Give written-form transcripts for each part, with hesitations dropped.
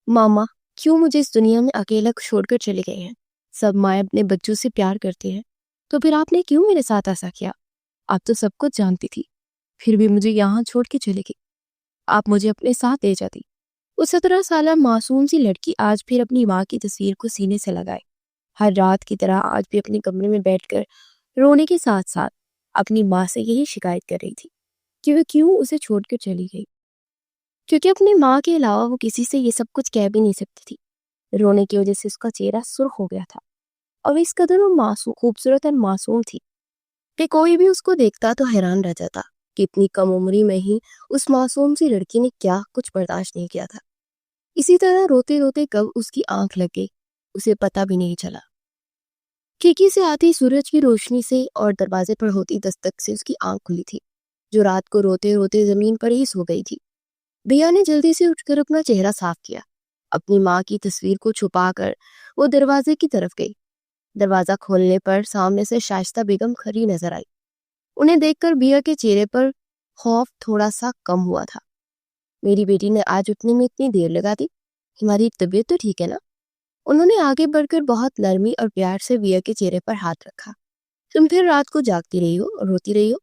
ماما کیوں مجھے اس دنیا میں اکیلا چھوڑ کر چلے گئے ہیں؟ سب مائیں اپنے بچوں سے پیار کرتی ہیں، تو پھر آپ نے کیوں میرے ساتھ ایسا کیا؟ آپ تو سب کچھ جانتی تھی، پھر بھی مجھے یہاں چھوڑ کے چلے گئی۔ آپ مجھے اپنے ساتھ لے جاتی۔ وہ 17 سالہ معصوم سی لڑکی آج پھر اپنی ماں کی تصویر کو سینے سے لگائے۔ ہر رات کی طرح آج بھی اپنے کمرے میں بیٹھ کر رونے کے ساتھ ساتھ اپنی ماں سے یہی شکایت کر رہی تھی کہ وہ کیوں اسے چھوڑ کر چلی گئی، کیونکہ اپنی ماں کے علاوہ وہ کسی سے یہ سب کچھ کہہ بھی نہیں سکتی تھی۔ رونے کی وجہ سے اس کا چہرہ سرخ ہو گیا تھا، اور اس قدر وہ خوبصورت اور معصوم تھی کہ کوئی بھی اس کو دیکھتا تو حیران رہ جاتا کہ اتنی کم عمری میں ہی اس معصوم سی لڑکی نے کیا کچھ برداشت نہیں کیا تھا۔ اسی طرح روتے روتے کب اس کی آنکھ لگ گئی اسے پتہ بھی نہیں چلا۔ کھڑکی سے آتی سورج کی روشنی سے اور دروازے پر ہوتی دستک سے اس کی آنکھ کھلی تھی، جو رات کو روتے روتے زمین پر ہی سو گئی تھی۔ بھیا نے جلدی سے اٹھ کر اپنا چہرہ صاف کیا، اپنی ماں کی تصویر کو چھپا کر وہ دروازے کی طرف گئی۔ دروازہ کھولنے پر سامنے سے شائستہ بیگم کھڑی نظر آئی۔ انہیں دیکھ کر بھیا کے چہرے پر خوف تھوڑا سا کم ہوا تھا۔ میری بیٹی نے آج اٹھنے میں اتنی دیر لگا دی، ہماری طبیعت تو ٹھیک ہے نا؟ انہوں نے آگے بڑھ کر بہت نرمی اور پیار سے بھیا کے چہرے پر ہاتھ رکھا۔ تم پھر رات کو جاگتی رہی ہو اور روتی رہی ہو؟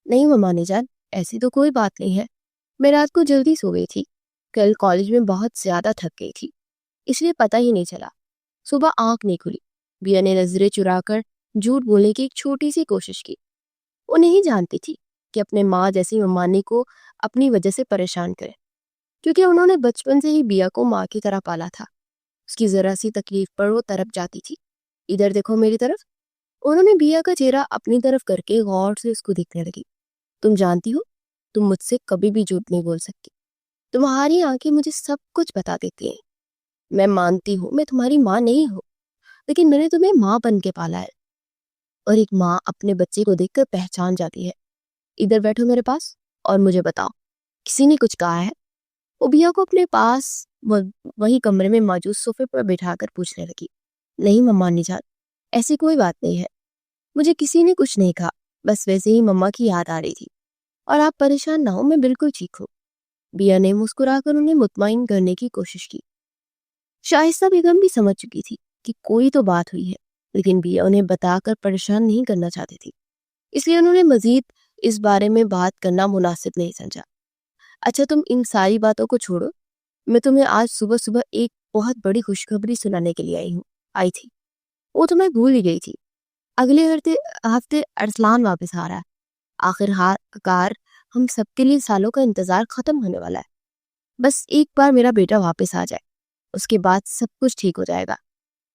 نہیں ممانی جان، ایسی تو کوئی بات نہیں ہے، میں رات کو جلدی سو گئی تھی، کل کالج میں بہت زیادہ تھک گئی تھی، اس لیے پتہ ہی نہیں چلا، صبح آنکھ نہیں کھلی۔ بیا نے نظریں چرا کر جھوٹ بولنے کی ایک چھوٹی سی کوشش کی۔ وہ نہیں جانتی تھی کہ اپنے ماں جیسی ممانی کو اپنی وجہ سے پریشان کرے، کیونکہ انہوں نے بچپن سے ہی بیا کو ماں کی طرح پالا تھا۔ اس کی ذرا سی تکلیف پر وہ تڑپ جاتی تھی۔ ادھر دیکھو میری طرف۔ انہوں نے بیا کا چہرہ اپنی طرف کر کے غور سے اس کو دیکھنے لگی۔ تم جانتی ہو، تم مجھ سے کبھی بھی جھوٹ نہیں بول سکتی، تمہاری آنکھیں مجھے سب کچھ بتا دیتی ہیں۔ میں مانتی ہوں میں تمہاری ماں نہیں ہوں، لیکن میں نے تمہیں ماں بن کے پالا ہے، اور ایک ماں اپنے بچے کو دیکھ کر پہچان جاتی ہے۔ ادھر بیٹھو میرے پاس اور مجھے بتاؤ، کسی نے کچھ کہا ہے؟ وہ بیا کو اپنے پاس وہی کمرے میں موجود صوفے پر بٹھا کر پوچھنے لگی۔ نہیں ممانی جان، ایسی کوئی بات نہیں ہے، مجھے کسی نے کچھ نہیں کہا، بس ویسے ہی مما کی یاد آ رہی تھی، اور آپ پریشان نہ ہو، میں بالکل ٹھیک ہوں۔ بیا نے مسکرا کر انہیں مطمئن کرنے کی کوشش کی۔ شائستہ بیگم بھی سمجھ چکی تھی کہ کوئی تو بات ہوئی ہے، لیکن بیا انہیں بتا کر پریشان نہیں کرنا چاہتی تھی، اس لیے انہوں نے مزید اس بارے میں بات کرنا مناسب نہیں سمجھا۔ اچھا تم ان ساری باتوں کو چھوڑو، میں تمہیں آج صبح صبح ایک بہت بڑی خوشخبری سنانے کے لیے آئی تھی۔ وہ تو میں بھول ہی گئی تھی، اگلے ہفتے ارسلان واپس آ رہا ہے۔ آخر کار ہم سب کے لیے سالوں کا انتظار ختم ہونے والا ہے۔ بس ایک بار میرا بیٹا واپس آ جائے، اس کے بعد سب کچھ ٹھیک ہو جائے گا۔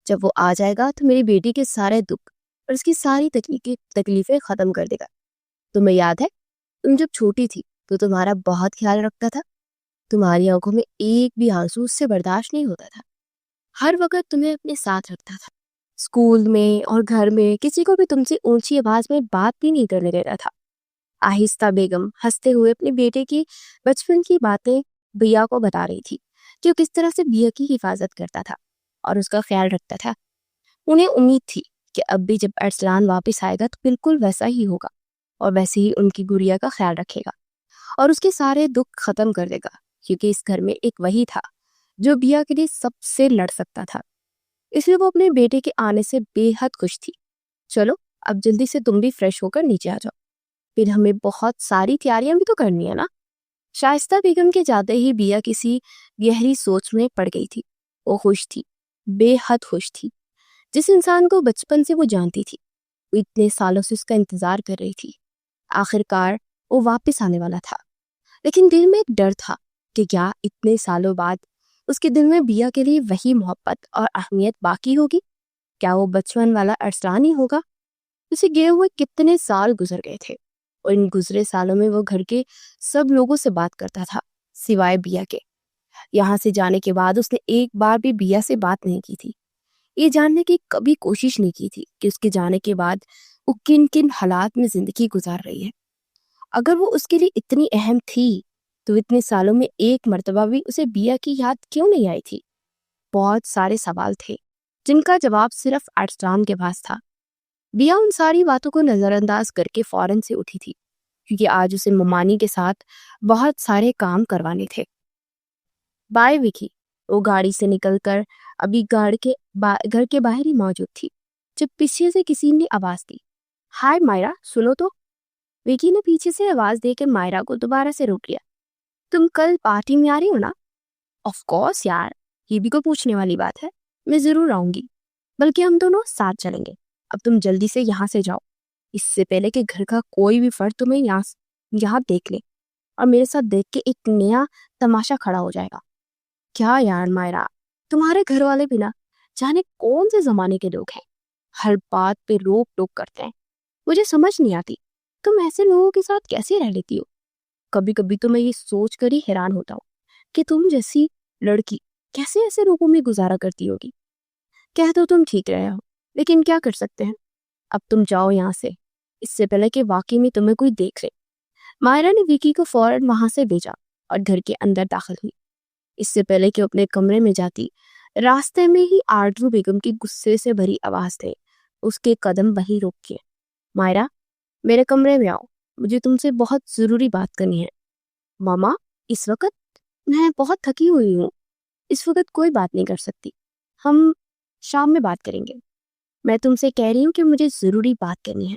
جب وہ آ جائے گا تو میری بیٹی کے سارے دکھ اور اس کی ساری تکلیفیں ختم کر دے گا۔ تمہیں یاد ہے تم جب چھوٹی تھی تو تمہارا بہت خیال رکھتا تھا، تمہاری آنکھوں میں ایک بھی آنسو اس سے برداشت نہیں ہوتا تھا، ہر وقت تمہیں اپنے ساتھ رکھتا تھا، اسکول میں اور گھر میں کسی کو بھی تم سے اونچی آواز میں بات بھی نہیں کرنے دیتا تھا۔ آہستہ بیگم ہنستے ہوئے اپنے بیٹے کی بچپن کی باتیں بیا کو بتا رہی تھی کہ وہ کس طرح سے بیا کی حفاظت کرتا تھا اور اس کا خیال رکھتا تھا۔ انہیں امید تھی کہ اب بھی جب ارسلان واپس آئے گا تو بالکل ویسا ہی ہوگا، اور ویسے ہی ان کی گڑیا کا خیال رکھے گا اور اس کے سارے دکھ ختم کر دے گا، کیونکہ اس گھر میں ایک وہی تھا جو بیا کے لیے سب سے لڑ سکتا تھا۔ اس لیے وہ اپنے بیٹے کے آنے سے بے حد خوش تھی۔ چلو اب جلدی سے تم بھی فریش ہو کر نیچے آ جاؤ، پھر ہمیں بہت ساری تیاریاں بھی تو کرنی ہے نا۔ شائستہ بیگم کے جاتے ہی بیا کسی گہری سوچ میں پڑ گئی تھی۔ وہ خوش تھی، بے حد خوش تھی۔ جس انسان کو بچپن سے وہ جانتی تھی، وہ اتنے سالوں سے اس کا انتظار کر رہی تھی، آخر کار وہ واپس آنے والا تھا۔ لیکن دل میں ایک ڈر تھا کہ کیا اتنے سالوں بعد اس کے دل میں بیا کے لیے وہی محبت اور اہمیت باقی ہوگی؟ کیا وہ بچپن والا ارسلان ہی ہوگا؟ اسے گئے ہوئے کتنے سال گزر گئے تھے، اور ان گزرے سالوں میں وہ گھر کے سب لوگوں سے بات کرتا تھا سوائے بیا کے۔ یہاں سے جانے کے بعد اس نے ایک بار بھی بیا سے بات نہیں کی تھی، یہ جاننے کی کبھی کوشش نہیں کی تھی کہ اس کے جانے کے بعد وہ کن کن حالات میں زندگی گزار رہی ہے۔ اگر وہ اس کے لیے اتنی اہم تھی تو اتنے سالوں میں ایک مرتبہ بھی اسے بیا کی یاد کیوں نہیں آئی تھی؟ بہت سارے سوال تھے جن کا جواب صرف ارسلان کے پاس تھا۔ بیا ان ساری باتوں کو نظر انداز کر کے فوراً سے اٹھی تھی، کیونکہ آج اسے ممانی کے ساتھ بہت سارے کام کروانے تھے۔ بائے وکی۔ وہ گاڑی سے نکل کر ابھی گھر کے باہر ہی موجود تھی جب پیچھے سے کسی نے آواز دی، ہائے مائرا، سنو تو۔ وکی نے پیچھے سے آواز دے کے مائرا کو دوبارہ سے روک لیا۔ تم کل پارٹی میں آ رہی ہو نا؟ آف کورس یار، یہ بھی کوئی پوچھنے والی بات ہے، میں ضرور آؤں گی، بلکہ ہم دونوں ساتھ چلیں گے۔ اب تم جلدی سے یہاں سے جاؤ، اس سے پہلے کہ گھر کا کوئی بھی فرد تمہیں یہاں دیکھ لے اور میرے ساتھ دیکھ کے ایک نیا تماشا کھڑا ہو جائے گا۔ کیا یار مائرا، تمہارے گھر والے بھی نا جانے کون سے زمانے کے لوگ ہیں، ہر بات پہ روک ٹوک کرتے ہیں۔ مجھے سمجھ نہیں آتی تم ایسے لوگوں کے ساتھ کیسے رہ لیتی ہو۔ کبھی کبھی تو میں یہ سوچ کر ہی حیران ہوتا ہوں کہ تم جیسی لڑکی کیسے ایسے لوگوں میں گزارا کرتی ہوگی۔ کہہ تو تم ٹھیک رہے ہو، لیکن کیا کر سکتے ہیں۔ اب تم جاؤ یہاں سے، اس سے پہلے کہ واقعی میں تمہیں کوئی دیکھ لے۔ مائرا نے وکی کو فوراً وہاں سے بھیجا اور گھر کے اندر داخل ہوئی۔ اس سے پہلے کہ اپنے کمرے میں جاتی، راستے میں ہی آرزو بیگم کی غصے سے بھری آواز تھے اس کے قدم وہیں روک کیے۔ مائرا، میرے کمرے میں آؤ، مجھے تم سے بہت ضروری بات کرنی ہے۔ ماما، اس وقت میں بہت تھکی ہوئی ہوں، اس وقت کوئی بات نہیں کر سکتی، ہم شام میں بات کریں گے۔ میں تم سے کہہ رہی ہوں کہ مجھے ضروری بات کرنی ہے،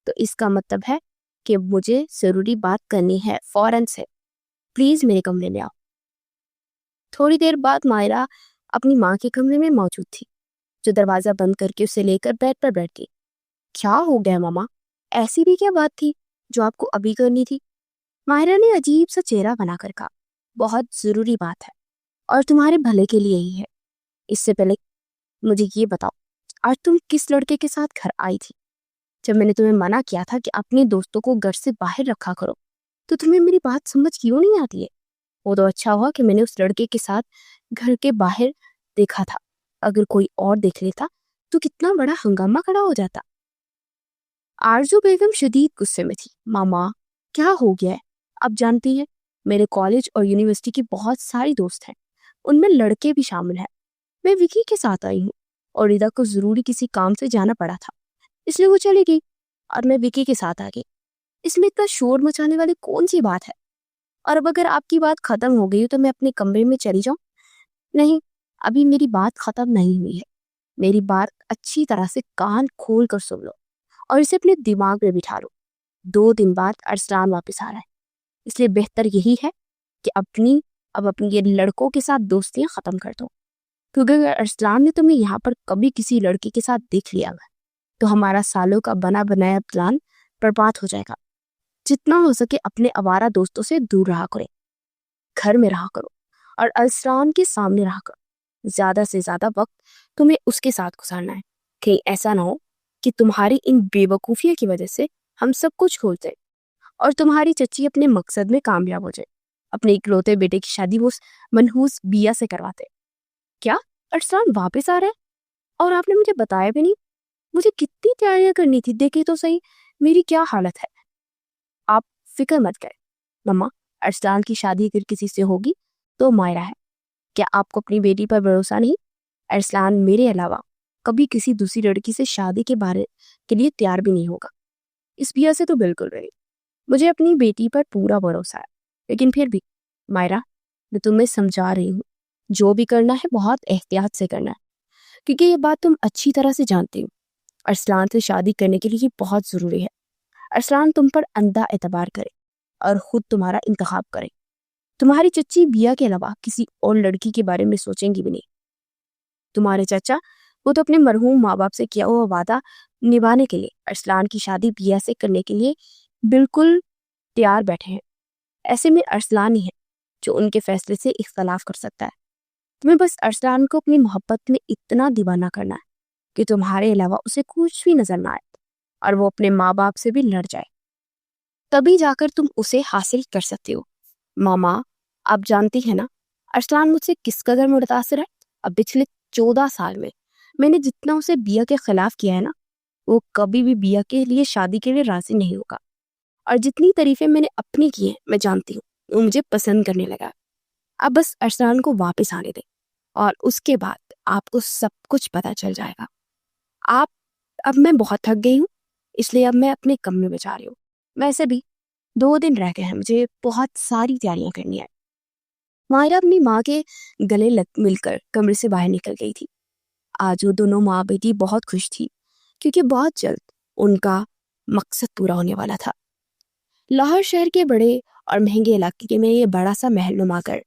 تو اس کا مطلب ہے کہ مجھے ضروری بات کرنی ہے فوراً سے۔ پلیز میرے کمرے میں آؤ۔ تھوڑی دیر بعد مائرا اپنی ماں کے کمرے میں موجود تھی، جو دروازہ بند کر کے اسے لے کر بیڈ پر بیٹھ گئی۔ کیا ہو گیا ماما؟ ایسی بھی کیا بات تھی جو آپ کو ابھی کرنی تھی؟ مائرا نے عجیب سا چہرہ بنا کر کہا، بہت ضروری بات ہے اور تمہارے بھلے کے لیے ہی ہے۔ اس سے پہلے مجھے یہ بتاؤ، آج تم کس لڑکے کے ساتھ گھر آئی تھی؟ جب میں نے تمہیں منع کیا تھا کہ اپنے دوستوں کو گھر سے باہر رکھا کرو، تو تمہیں میری بات سمجھ کیوں نہیں آتی ہے؟ وہ تو اچھا ہوا کہ میں نے اس لڑکے کے ساتھ گھر کے باہر دیکھا تھا، اگر کوئی اور دیکھ لیتا تو کتنا بڑا ہنگامہ کھڑا ہو جاتا۔ آرزو بیگم شدید غصے میں تھی۔ ماما، کیا ہو گیا ہے؟ اب جانتی ہے میرے کالج اور یونیورسٹی کی بہت ساری دوست ہیں، ان میں لڑکے بھی شامل ہیں۔ میں وکی کے ساتھ آئی ہوں اور ردا کو ضروری کسی کام سے جانا پڑا تھا، اس لیے وہ چلی گئی اور میں وکی کے ساتھ آ گئی۔ اس میں اتنا شور مچانے والی کون سی بات ہے؟ اور اب اگر آپ کی بات ختم ہو گئی تو میں اپنے کمرے میں چلی جاؤں؟ نہیں، ابھی میری بات ختم نہیں ہوئی ہے۔ میری بات اچھی طرح سے کان کھول کر سن لو اور اسے اپنے دماغ میں بٹھا لو۔ 2 دن بعد ارسلان واپس آ رہا ہے، اس لیے بہتر یہی ہے کہ اب اپنی یہ لڑکوں کے ساتھ دوستیاں ختم کر دو، کیونکہ اگر ارسلان نے تمہیں یہاں پر کبھی کسی لڑکی کے ساتھ دیکھ لیا گا تو ہمارا سالوں کا بنا بنایا پلان برباد ہو جائے گا۔ جتنا ہو سکے اپنے آوارہ دوستوں سے دور رہا کرو، گھر میں رہا کرو اور ارسلان کے سامنے رہا کرو۔ زیادہ سے زیادہ وقت تمہیں اس کے ساتھ گزارنا ہے، کہیں ایسا نہ ہو کہ تمہاری ان بے وقوفیوں کی وجہ سے ہم سب کچھ کھول دیں اور تمہاری چچی اپنے مقصد میں کامیاب ہو جائے، اپنے اکلوتے بیٹے کی شادی وہ منحوس بیا سے کرواتے۔ کیا ارسلان واپس آ رہا ہے اور آپ نے مجھے بتایا بھی نہیں؟ مجھے کتنی تیاریاں کرنی تھی، دیکھیں تو صحیح میری کیا حالت ہے۔ آپ فکر مت کریں مما، ارسلان کی شادی اگر کسی سے ہوگی تو مائرا ہے۔ کیا آپ کو اپنی بیٹی پر بھروسہ نہیں؟ ارسلان میرے علاوہ کبھی کسی دوسری لڑکی سے شادی کے لیے تیار بھی نہیں ہوگا۔ اس بیا سے تو بالکل نہیں۔ مجھے اپنی بیٹی پر پورا بھروسہ ہے، لیکن پھر بھی مائرا، میں تمہیں سمجھا رہی ہوں، جو بھی کرنا ہے بہت احتیاط سے کرنا ہے، کیونکہ یہ بات تم اچھی طرح سے جانتی ہو۔ ارسلان سے شادی کرنے کے لیے یہ بہت ضروری ہے۔ ارسلان تم پر اندھا اعتبار کرے اور خود تمہارا انتخاب کرے۔ تمہاری چچی بیا کے علاوہ کسی اور لڑکی کے بارے میں سوچیں گی بھی نہیں۔ تمہارے چچا، وہ تو اپنے مرحوم ماں باپ سے کیا ہوا وعدہ نبھانے کے لیے ارسلان کی شادی بیا سے کرنے کے لیے بالکل تیار بیٹھے ہیں۔ ایسے میں ارسلان ہی ہے جو ان کے فیصلے سے اختلاف کر سکتا ہے۔ تمہیں بس ارسلان کو اپنی محبت میں اتنا دیوانہ کرنا ہے کہ تمہارے علاوہ اسے کچھ بھی نظر نہ آئے اور وہ اپنے ماں باپ سے بھی لڑ جائے، تبھی جا کر تم اسے حاصل کر سکتے ہو۔ ماما، آپ جانتی ہیں نا ارسلان مجھ سے کس قدر متاثر ہے۔ اب پچھلے 14 سال میں نے جتنا اسے بیا کے خلاف کیا ہے نا، وہ کبھی بھی بیا کے لیے شادی کے لیے راضی نہیں ہوگا، اور جتنی تعریفیں میں نے اپنی کی ہیں میں جانتی ہوں وہ مجھے پسند کرنے لگا۔ اب بس ارسلان کو واپس آنے دیں اور اس کے بعد آپ کو سب کچھ پتہ چل جائے گا۔ اب میں بہت تھک گئی ہوں، اس لیے اب میں اپنے کمرے میں جا رہی ہوں۔ ویسے بھی 2 دن رہ گئے ہیں، مجھے بہت ساری تیاریاں کرنی ہیں۔ مائرہ اپنی ماں کے گلے مل کر کمرے سے باہر نکل گئی تھی۔ آج وہ دونوں ماں بیٹی بہت خوش تھی کیونکہ بہت جلد ان کا مقصد پورا ہونے والا تھا۔ لاہور شہر کے بڑے اور مہنگے علاقے میں یہ بڑا سا محل نما گھر،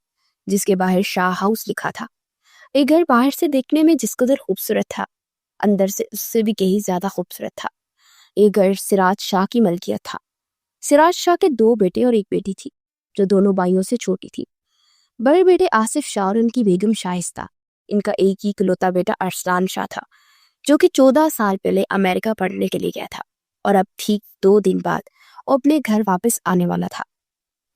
جس کے باہر شاہ ہاؤس لکھا تھا، یہ گھر باہر سے دیکھنے میں جس قدر خوبصورت تھا، اندر سے اس سے بھی کہیں زیادہ خوبصورت تھا۔ یہ گھر سراج شاہ کی ملکیت تھا۔ سراج شاہ کے 2 بیٹے اور 1 بیٹی تھی، جو دونوں بھائیوں سے چھوٹی تھی۔ بڑے بیٹے آصف شاہ اور ان کی بیگم شائستہ، ان کا ایک ہی اکلوتا بیٹا ارسلان شاہ تھا، جو کہ 14 سال پہلے امریکہ پڑھنے کے لیے گیا تھا اور اب ٹھیک 2 دن بعد وہ اپنے گھر واپس آنے والا تھا۔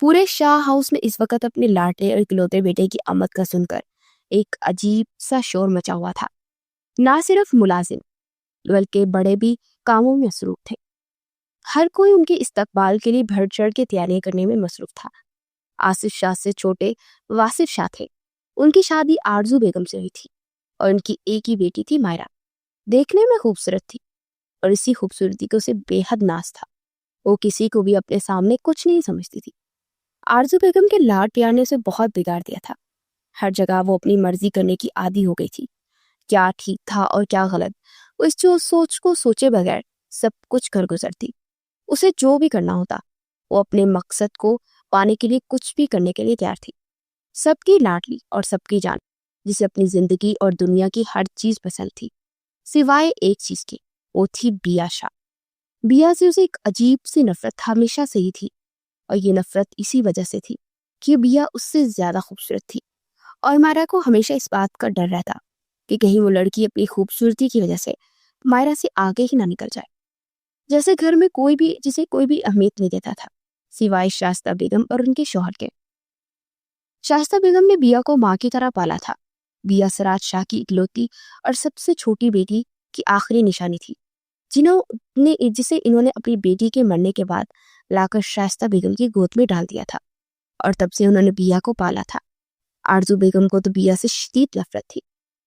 پورے شاہ ہاؤس میں اس وقت اپنے لاڈلے اور اکلوتے بیٹے کی آمد کا سن کر ایک عجیب سا شور مچا ہوا تھا۔ نہ صرف ملازم بلکہ بڑے بھی کاموں میں مصروف تھے۔ ہر کوئی ان کے استقبال کے لیے بڑھ چڑھ کے تیاریاں کرنے میں مصروف تھا۔ آصف شاہ سے چھوٹے واصف شاہ تھے۔ ان کی شادی آرزو بیگم سے ہوئی تھی اور ان کی ایک ہی بیٹی تھی مائرہ۔ دیکھنے میں خوبصورت تھی اور اسی خوبصورتی کو اسے بے حد ناز تھا۔ وہ کسی کو بھی اپنے سامنے کچھ نہیں سمجھتی تھی۔ آرزو بیگم کے لاڈ پیار نے اسے بہت بگاڑ دیا تھا۔ ہر جگہ وہ اپنی مرضی کرنے کی عادی ہو گئی تھی۔ کیا ٹھیک تھا اور کیا غلط، وہ اس سوچ کو سوچے بغیر سب کچھ کر گزرتی۔ اسے جو بھی کرنا ہوتا، وہ اپنے مقصد کو پانے کے لیے کچھ بھی کرنے کے لیے تیار تھی۔ سب کی لاڈلی اور سب کی جان، جسے اپنی زندگی اور دنیا کی ہر چیز پسند تھی سوائے ایک چیز کی، وہ تھی بیا شاہ۔ بیا سے اسے ایک عجیب سی نفرت ہمیشہ سے ہی تھی، اور یہ نفرت اسی وجہ سے تھی کہ بیا اس سے زیادہ خوبصورت تھی، اور مائرہ کو ہمیشہ اس بات کا ڈر رہتا کہ کہیں وہ لڑکی اپنی خوبصورتی کی وجہ سے مائرہ سے آگے ہی نہ نکل جائے۔ جیسے گھر میں جسے کوئی بھی اہمیت نہیں دیتا تھا سوائے شائستہ بیگم اور ان کے شوہر کے۔ شائستہ بیگم نے بیا کو ماں کی طرح پالا تھا۔ بیا سراج شاہ کی اکلوتی اور سب سے چھوٹی بیٹی کی آخری نشانی تھی، جسے انہوں نے اپنی بیٹی کے مرنے کے بعد لا کر شائستہ بیگم کی گود میں ڈال دیا تھا، اور تب سے انہوں نے بیا کو پالا تھا۔ آرزو بیگم کو تو بیا سے شدید نفرت تھی،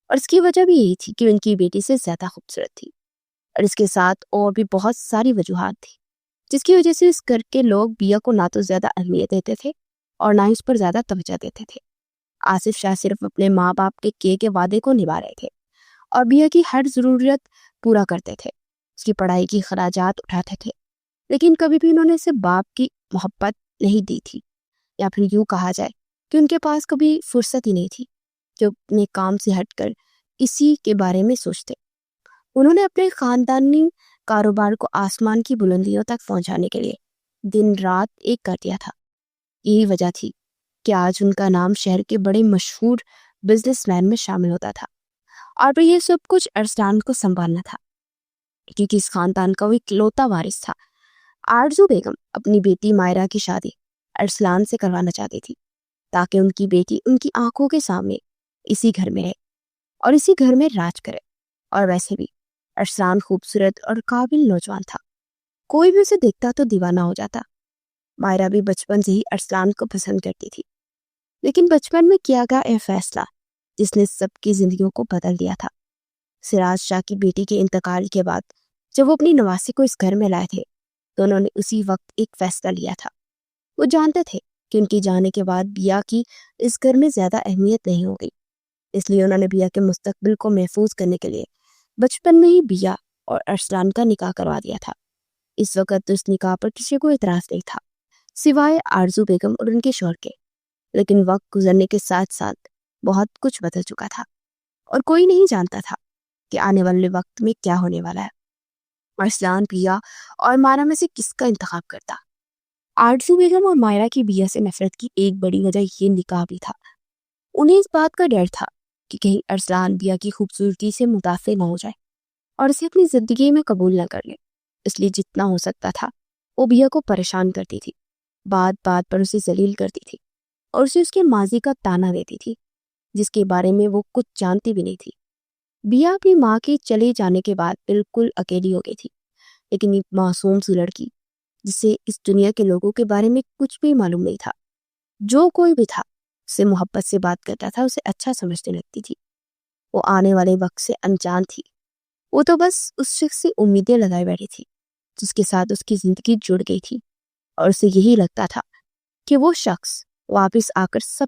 اور اس کی وجہ بھی یہی تھی کہ ان کی بیٹی سے زیادہ خوبصورت تھی، اور اس کے ساتھ اور بھی بہت ساری وجوہات تھی جس کی وجہ سے اس گھر کے لوگ بیا کو نہ تو زیادہ اہمیت دیتے تھے اور نہ ہی اس پر زیادہ توجہ دیتے تھے۔ آصف شاہ صرف اپنے ماں باپ کے کیے کے وعدے کو نبھا رہے تھے اور بیا کی ہر ضرورت پورا کرتے تھے، اس کی پڑھائی کی خراجات اٹھاتے تھے، لیکن کبھی بھی انہوں نے اسے باپ کی محبت نہیں دی تھی، یا پھر یوں کہا جائے کہ ان کے پاس کبھی فرصت ہی نہیں تھی جو اپنے کام سے ہٹ کر اسی کے بارے میں سوچتے۔ انہوں نے اپنے خاندانی کاروبار کو آسمان کی بلندیوں تک پہنچانے کے لیے دن رات ایک کر دیا تھا۔ یہی وجہ تھی کہ آج ان کا نام شہر کے بڑے مشہور بزنس مین میں شامل ہوتا تھا، اور پھر یہ سب کچھ ارسلان کو سنبھالنا تھا کیونکہ اس خاندان کا وہ اکلوتا وارث تھا۔ آرزو بیگم اپنی بیٹی مائرہ کی شادی ارسلان سے کروانا چاہتی تھی تاکہ ان کی بیٹی ان کی آنکھوں کے سامنے اسی گھر میں رہے اور اسی گھر میں راج کرے۔ اور ویسے بھی ارسلان خوبصورت اور قابل نوجوان تھا، کوئی بھی اسے دیکھتا تو دیوانہ ہو جاتا۔ مائرہ بھی بچپن سے ہی ارسلان کو پسند کرتی تھی، لیکن بچپن میں کیا گیا ایک فیصلہ جس نے سب کی زندگیوں کو بدل دیا تھا۔ سراج شاہ کی بیٹی کے انتقال کے بعد جب وہ اپنی نواسی کو اس گھر میں لائے تھے تو انہوں نے اسی وقت ایک فیصلہ لیا تھا۔ وہ جانتے تھے کہ ان کی جانے کے بعد بیا کی اس گھر میں زیادہ اہمیت نہیں ہوگی، اس لیے انہوں نے بیا کے مستقبل کو محفوظ کرنے کے لیے بچپن میں ہی بیا اور ارسلان کا نکاح کروا دیا تھا۔ اس وقت اس نکاح پر کسی کو اعتراض نہیں تھا سوائے آرزو بیگم اور ان کے شوہر کے، لیکن وقت گزرنے کے ساتھ ساتھ بہت کچھ بدل چکا تھا اور کوئی نہیں جانتا تھا کہ آنے والے وقت میں کیا ہونے والا ہے۔ ارسلان بیا اور مائرہ میں سے کس کا انتخاب کرتا؟ آرزو بیگم اور مائرہ کی بیا سے نفرت کی ایک بڑی وجہ یہ نکاح بھی تھا۔ انہیں اس بات کا ڈر تھا کہ کہیں ارسلان بیا کی خوبصورتی سے متاثر نہ ہو جائے اور اسے اپنی زندگی میں قبول نہ کر لے، اس لیے جتنا ہو سکتا تھا وہ بیا کو پریشان کرتی تھی، بات بات پر اسے ذلیل کرتی تھی اور اسے اس کے ماضی کا تانا دیتی تھی جس کے بارے میں وہ کچھ جانتی بھی نہیں تھی۔ بیا اپنی ماں کے چلے جانے کے بعد بالکل اکیلی ہو گئی تھی، لیکن ایک معصوم سی لڑکی جسے اس دنیا کے لوگوں کے بارے میں کچھ بھی معلوم نہیں تھا، جو کوئی بھی تھا اسے محبت سے بات کرتا تھا، اسے اچھا سمجھنے لگتی تھی۔ وہ آنے والے وقت سے انجان تھی، وہ تو بس اس شخص سے امیدیں لگائے بیٹھی تھی جس کے ساتھ اس کی زندگی جڑ گئی تھی، اور اسے یہی لگتا تھا کہ وہ شخص واپس آ کر سب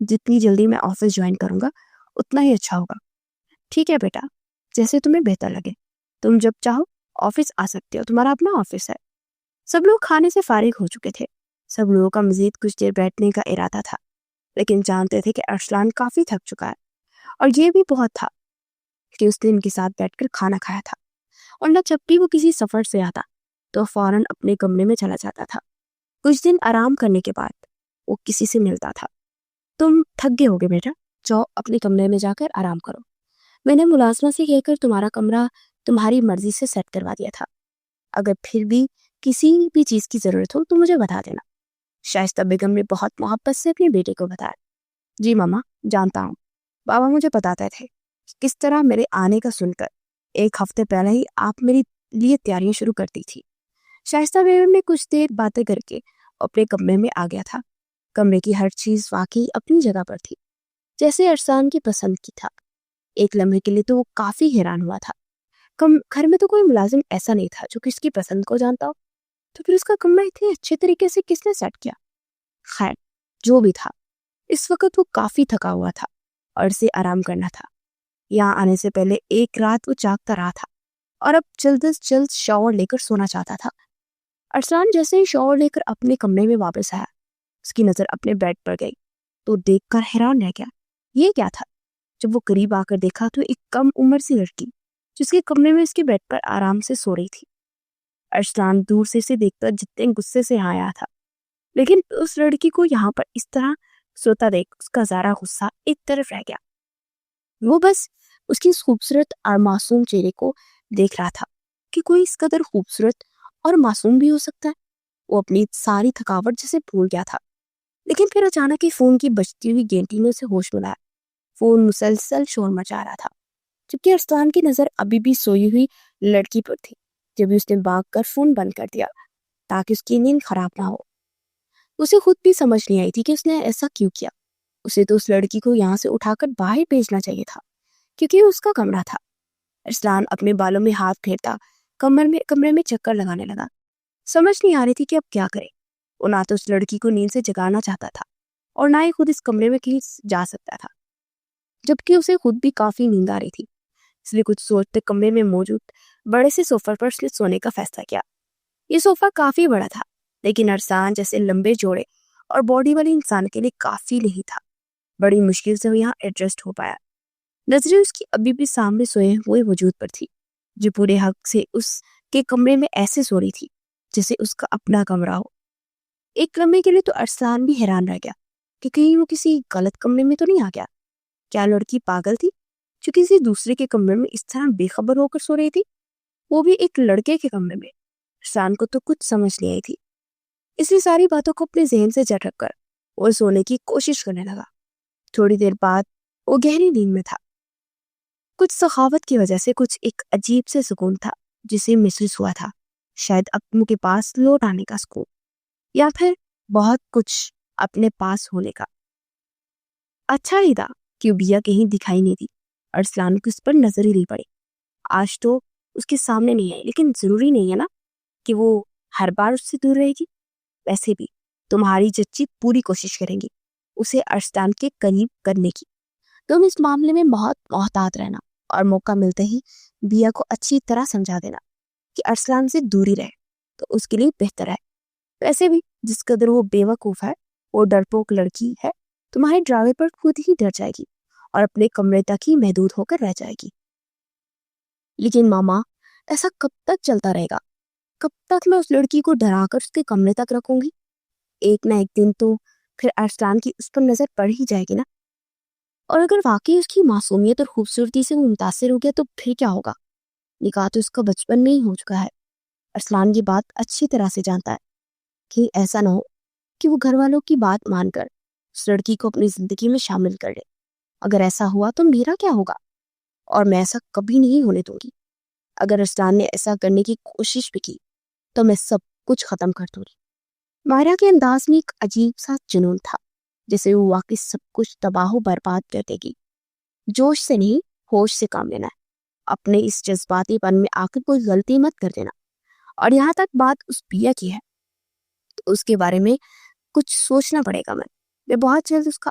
جتنی جلدی میں آفس جوائن کروں گا اتنا ہی اچھا ہوگا۔ ٹھیک ہے بیٹا، جیسے تمہیں بہتر لگے، تم جب چاہو آفس آ سکتے ہو، تمہارا اپنا آفس ہے۔ سب لوگ کھانے سے فارغ ہو چکے تھے، سب لوگوں کا مزید کچھ دیر بیٹھنے کا ارادہ تھا، لیکن جانتے تھے کہ ارسلان کافی تھک چکا ہے، اور یہ بھی بہت تھا کہ اس نے ان کے ساتھ بیٹھ کر کھانا کھایا تھا، اور نہ جب بھی وہ کسی سفر سے آتا تو فوراً اپنے کمرے میں چلا جاتا تھا۔ کچھ دن آرام کرنے کے بعد وہ کسی سے ملتا تھا۔ تم تھک گئے ہوگے بیٹا، جاؤ اپنے کمرے میں جا کر آرام کرو، میں نے ملازمہ سے کہہ کر تمہارا کمرہ تمہاری مرضی سے سیٹ کروا دیا تھا، اگر پھر بھی کسی بھی چیز کی ضرورت ہو تو مجھے بتا دینا۔ شائستہ بیگم نے بہت محبت سے اپنے بیٹے کو بتایا۔ جی ماما، جانتا ہوں، بابا مجھے بتاتے تھے کس طرح میرے آنے کا سن کر ایک ہفتے پہلے ہی آپ میری لیے تیاریاں شروع کر دی تھی۔ شائستہ بیگم نے کچھ دیر باتیں کر کے اپنے کمرے میں آ گیا تھا۔ کمرے کی ہر چیز واقعی اپنی جگہ پر تھی، جیسے ارسلان کی پسند کی تھا۔ ایک لمحے کے لیے تو وہ کافی حیران ہوا تھا، گھر میں تو کوئی ملازم ایسا نہیں تھا جو کس کی پسند کو جانتا ہو، تو پھر اس کا کمرہ اتنے اچھے طریقے سے کس نے سیٹ کیا؟ خیر، جو بھی تھا، اس وقت وہ کافی تھکا ہوا تھا اور اسے آرام کرنا تھا۔ یہاں آنے سے پہلے ایک رات وہ جاگتا رہا تھا اور اب جلد از جلد شاور لے کر سونا چاہتا تھا۔ ارسلان جیسے ہی شاور لے کر اپنے کمرے میں واپس آیا، اس کی نظر اپنے بیڈ پر گئی تو دیکھ کر حیران رہ گیا۔ یہ کیا تھا؟ جب وہ قریب آ کر دیکھا تو ایک کم عمر سی لڑکی جس کے کمرے میں اس کے بیڈ پر آرام سے سو رہی تھی۔ ارسلان دور سے اسے دیکھ کر جتنے غصے سے آیا تھا، لیکن اس لڑکی کو یہاں پر اس طرح سوتا دیکھ اس کا سارا غصہ ایک طرف رہ گیا۔ وہ بس اس کی خوبصورت اور معصوم چہرے کو دیکھ رہا تھا کہ کوئی اس قدر خوبصورت اور معصوم بھی ہو سکتا ہے۔ وہ اپنی ساری تھکاوٹ جسے بھول گیا تھا، لیکن پھر اچانک ہی فون کی بجتی ہوئی گھنٹی نے اسے ہوش ملایا۔ فون مسلسل شور مچا رہا تھا، جبکہ ارسلان کی نظر ابھی بھی سوئی ہوئی لڑکی پر تھی۔ جب اس نے بھاگ کر فون بند کر دیا تاکہ اس کی نیند خراب نہ ہو۔ اسے خود بھی سمجھ نہیں آئی تھی کہ اس نے ایسا کیوں کیا۔ اسے تو اس لڑکی کو یہاں سے اٹھا کر باہر بھیجنا چاہیے تھا، کیونکہ اس کا کمرہ تھا۔ ارسلان اپنے بالوں میں ہاتھ پھیرتا کمرے میں چکر لگانے لگا۔ سمجھ نہیں آ رہی تھی کہ اب کیا کرے۔ وہ نہ تو اس لڑکی کو نیند سے جگانا چاہتا تھا اور نہ ہی خود اس کمرے میں کہیں جا سکتا تھا، جبکہ اسے خود بھی کافی نیند آ رہی تھی۔ اس لیے کچھ سوچتے کمرے میں موجود بڑے سے صوفے پر اس نے سونے کا فیصلہ کیا۔ یہ صوفہ کافی بڑا تھا، لیکن ارسلان جیسے لمبے جوڑے اور باڈی والے انسان کے لیے کافی نہیں تھا۔ بڑی مشکل سے وہ یہاں ایڈجسٹ ہو پایا۔ نظریں اس کی ابھی بھی سامنے سوئے ہوئے وجود پر تھی، جو پورے حق سے اس کے کمرے میں ایسے سو رہی تھی جیسے اس کا اپنا کمرہ ہو۔ ایک لمحے کے لیے تو ارسلان بھی حیران رہ گیا کہ کہیں وہ کسی غلط کمرے میں تو نہیں آ گیا۔ کیا لڑکی پاگل تھی جو کسی دوسرے کے کمرے میں اس طرح بے خبر ہو کر سو رہی تھی، وہ بھی ایک لڑکے کے کمرے میں؟ ارسلان کو تو کچھ سمجھ نہیں آئی تھی، اس لیے ساری باتوں کو اپنے ذہن سے جھٹ رکھ کر وہ سونے کی کوشش کرنے لگا۔ تھوڑی دیر بعد وہ گہری نیند میں تھا۔ کچھ سخاوت کی وجہ سے کچھ ایک عجیب سے سکون تھا جسے محسوس ہوا تھا، شاید اپنوں کے پاس لوٹ آنے کا سکون، یا پھر بہت کچھ اپنے پاس ہونے کا۔ اچھا ہی تھا کہ بیا کہیں دکھائی نہیں دی۔ ارسلان کو اس پر نظر ہی نہیں پڑی۔ آج تو اس کے سامنے نہیں آئی، لیکن ضروری نہیں ہے نا کہ وہ ہر بار اس سے دور رہے گی۔ ویسے بھی تمہاری چچی پوری کوشش کریں گی اسے ارسلان کے قریب کرنے کی۔ تم اس معاملے میں بہت محتاط رہنا اور موقع ملتے ہی بیا کو اچھی طرح سمجھا دینا کہ ارسلان سے دوری رہے تو اس کے لیے بہتر ہے۔ ویسے بھی جس قدر وہ بے وقوف ہے، وہ ڈرپوک لڑکی ہے، تمہارے ڈراوے پر خود ہی ڈر جائے گی اور اپنے کمرے تک ہی محدود ہو کر رہ جائے گی۔ لیکن ماما، ایسا کب تک چلتا رہے گا؟ کب تک میں اس لڑکی کو ڈرا کر اس کے کمرے تک رکھوں گی؟ ایک نہ ایک دن تو پھر ارسلان کی اس پر نظر پڑ ہی جائے گی نا۔ اور اگر واقعی اس کی معصومیت اور خوبصورتی سے وہ متاثر ہو گیا تو پھر کیا ہوگا؟ نکاح تو اس کا بچپن میں ہی ہو چکا ہے۔ ارسلان یہ بات اچھی طرح سے جانتا ہے کہ ایسا نہ ہو کہ وہ گھر والوں کی بات مان کر اس لڑکی کو اپنی زندگی میں شامل کر لے۔ اگر ایسا ہوا تو میرا کیا ہوگا؟ اور میں ایسا کبھی نہیں ہونے دوں گی۔ اگر ارسلان نے ایسا کرنے کی کوشش بھی کی تو میں سب کچھ ختم کر دوں گی۔ ماہرہ کے انداز میں ایک عجیب سا جنون تھا، جسے وہ واقعی سب کچھ تباہ و برباد کر دے گی۔ جوش سے نہیں، ہوش سے کام لینا ہے۔ اپنے اس جذباتی پن میں آ کر کوئی غلطی مت کر دینا۔ اور یہاں تک بات اس بیا کی ہے تو اس کے بارے میں کچھ سوچنا پڑے گا۔ میں بہت جلد اس کا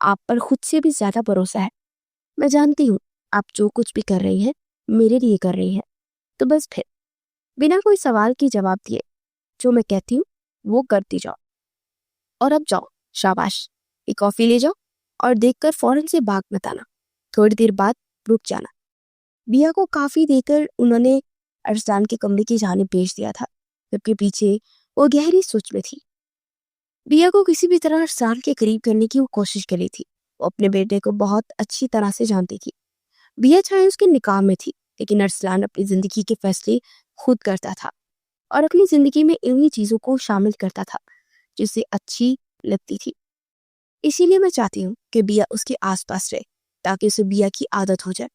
آپ پر خود سے بھی زیادہ بھروسہ ہے. میں جانتی ہوں آپ جو کچھ بھی کر رہی ہیں میرے لیے کر رہی ہیں. تو بس پھر بنا کوئی سوال کی جواب دیے جو میں کہتی ہوں وہ کرتی جاؤ. اور اب جاؤ، شاباش، یہ کافی لے جاؤ اور دیکھ کر فوراً سے بھاگ مت آنا. تھوڑی دیر بعد رک جانا. بیا کو کافی دے کر انہوں نے ارسلان کے کمرے کی جانب بھیج دیا تھا، جبکہ پیچھے وہ گہری سوچ میں تھی. بیا کو کسی بھی طرح ارسلان کے قریب کرنے کی وہ کوشش کری تھی. وہ اپنے بیٹے کو بہت اچھی طرح سے جانتی تھی. بیا چاہے اس کے نکاح میں تھی، لیکن ارسلان اپنی زندگی کے فیصلے خود کرتا تھا اور اپنی زندگی میں انہی چیزوں کو شامل کرتا تھا جسے اچھی لگتی تھی. اسی لیے میں چاہتی ہوں کہ بیا اس کے آس پاس رہے تاکہ اسے بیا کی عادت ہو جائے.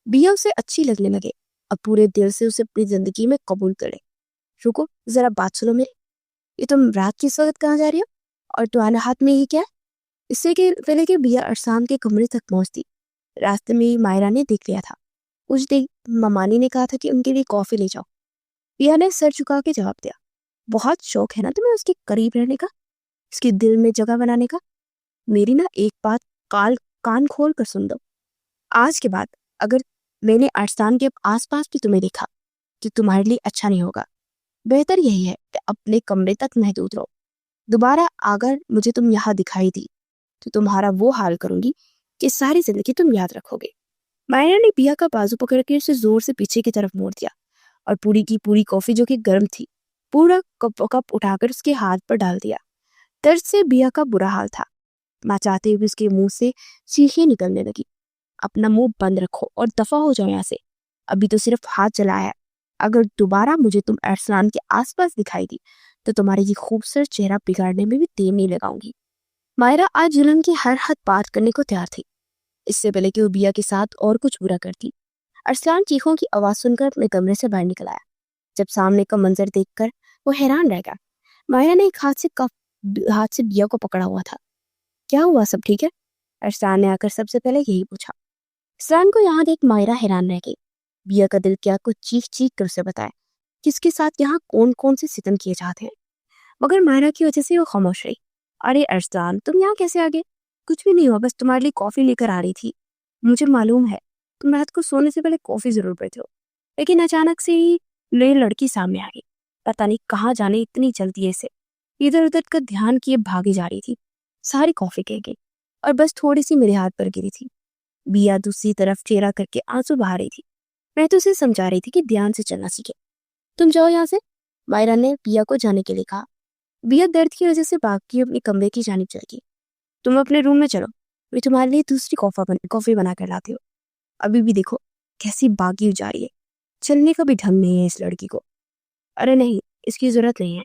بیا اسے اچھی لگنے لگے اور پورے دل سے اسے اپنی زندگی میں قبول کرے. رکو ذرا بات سنو میری. یہ تم رات کی اس وقت کہاں جا رہی ہو اور تمہارے ہاتھ میں یہ کیا ہے؟ اس سے کہ پہلے کہ بیا ارسلان کے کمرے تک پہنچتی، راستے میں مائرہ نے دیکھ لیا تھا. کچھ دیر ممانی نے کہا تھا کہ ان کے لیے کافی لے جاؤ. بیا نے سر جھکا کے جواب دیا، بہت شوق ہے نا تمہیں اس کے قریب رہنے کا، اس کے دل میں جگہ بنانے کا. میری نا ایک بات کان کھول کر سن دو. آج کے بعد اگر میں نے ارسلان کے آس پاس بھی تمہیں دیکھا تو تمہارے لیے اچھا نہیں ہوگا. بہتر یہی ہے کہ اپنے کمرے تک محدود رہو. دوبارہ اگر مجھے تم یہاں دکھائی دی تو تمہارا وہ حال کروں گی کہ ساری زندگی تم یاد رکھو گے. مائرہ نے بیا کا بازو پکڑ کے اسے زور سے پیچھے کی طرف موڑ دیا اور پوری کی پوری کافی جو کہ گرم تھی پورا کپ اٹھا کر اس کے ہاتھ پر ڈال دیا. درد سے بیا کا برا حال تھا. نہ چاہتے ہوئے اس کے منہ سے چیخیں نکلنے لگی. اپنا منہ بند رکھو اور دفع ہو جاؤ یہاں سے. ابھی تو صرف ہاتھ چلایا ہے. اگر دوبارہ مجھے تم ارسلان کے آس پاس دکھائی دی تو تمہاری یہ خوبصورت چہرہ بگاڑنے میں بھی دیر نہیں لگاؤں گی. مائرہ آج جلن کی ہر حد پار کرنے کو تیار تھی، اس سے پہلے کہ وہ بیا کے ساتھ اور کچھ برا کرتی. ارسلان چیخوں کی آواز سن کر اپنے کمرے سے باہر نکل آیا. جب سامنے کا منظر دیکھ کر وہ حیران رہ گیا. مائرہ نے ایک ہاتھ سے بیا کو پکڑا ہوا تھا. کیا ہوا، سب ٹھیک ہے؟ ارسلان نے آ کر سب سے پہلے یہی پوچھا. ارسلان کو یہاں دیکھ مائرہ حیران رہ گئی. بیا کا دل کیا کچھ چیخ کر اسے بتائے کہ اس کے ساتھ یہاں کون کون سے ستم کیے جاتے ہیں، مگر مائرہ کی وجہ سے وہ خاموش رہی. ارے ارسلان، تم یہاں کیسے آگے؟ کچھ بھی نہیں ہوا، بس تمہارے لیے کافی لے کر آ رہی تھی. مجھے معلوم ہے تم رات کو سونے سے پہلے کافی ضرور پیتے ہو، لیکن اچانک سے ہی نئی لڑکی سامنے آ گئی. پتہ نہیں کہاں جانے اتنی جلدی ہے اسے. ادھر ادھر کا دھیان کیے بھاگی جا رہی تھی. ساری کافی کہہ گئی اور بس تھوڑی سی میرے ہاتھ پر گری تھی. بیا دوسری طرف چہرہ کر کے آنسو بہا رہی تھی. میں تو اسے سمجھا رہی تھی کہ دھیان سے چلنا سیکھے. تم جاؤ یہاں سے، مائرہ نے بیا کو جانے کے لیے کہا. بیا درد کی وجہ سے بھاگ کے اپنے کمرے کی جانب چل گئی. تم اپنے روم میں چلو، میں تمہارے لیے دوسری کافی بنا کر لاتی ہوں. ابھی بھی دیکھو کیسی باغی جا رہی ہے، چلنے کا بھی ڈھنگ نہیں ہے اس لڑکی کو. ارے نہیں، اس کی ضرورت نہیں ہے،